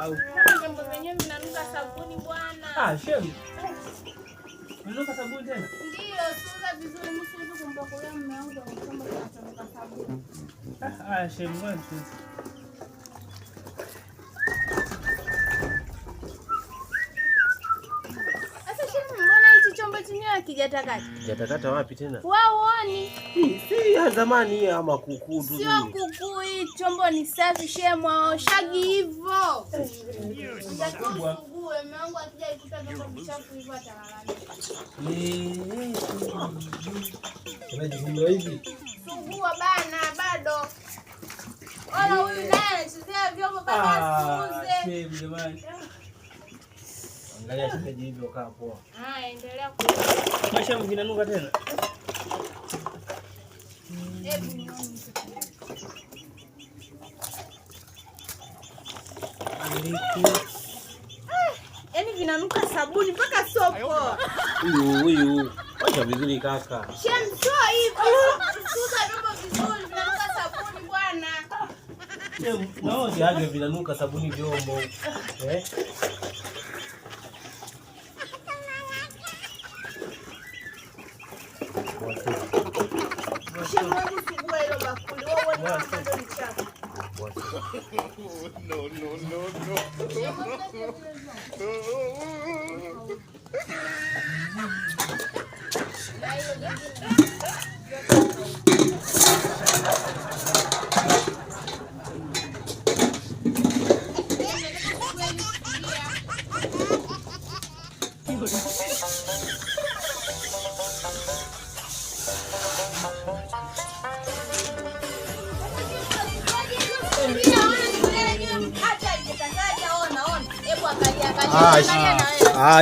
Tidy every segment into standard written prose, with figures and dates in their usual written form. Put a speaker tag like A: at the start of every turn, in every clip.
A: Au
B: jambo lenyewe vinanuka sabuni bwana.
A: Ah, shemu. Unanuka sabuni tena?
B: Ndio, sura vizuri msiwezi kumpokolea mume wangu kwa kwamba tunanuka sabuni.
A: Ah, shemu wewe.
B: Kijatakata.
C: Kijatakata wapi tena?
B: Waoni.
C: Si ya zamani ama kuku tu.
B: Sio kuku, hii chombo ni safi shemo, shagi hivyo. Nitakuwa sugue, mwanangu akija ikuta vyombo vichafu hivyo atalalamika.
C: Unajua hivi?
B: Sugua bana bado. Ona huyu naye anachezea vyombo bana suuze.
A: Jamani.
C: Angalia shemeji hivyo kaa poa.
B: Endelea ku.
A: Maisha vinanuka tena.
B: Yaani vinanuka sabuni mpaka sopo.
C: Huyu. Wacha vizuri kaka.
B: Shemso hivi. Suza vyombo vizuri vinanuka sabuni bwana.
C: Naoje aje vinanuka sabuni vyombo.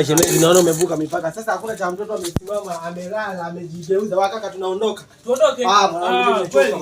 C: Shemeji naona umevuka mipaka. Sasa hakuna cha mtoto amesimama amelala amejigeuza. Wakaka tunaondoka.
A: Tuondoke. Kweli.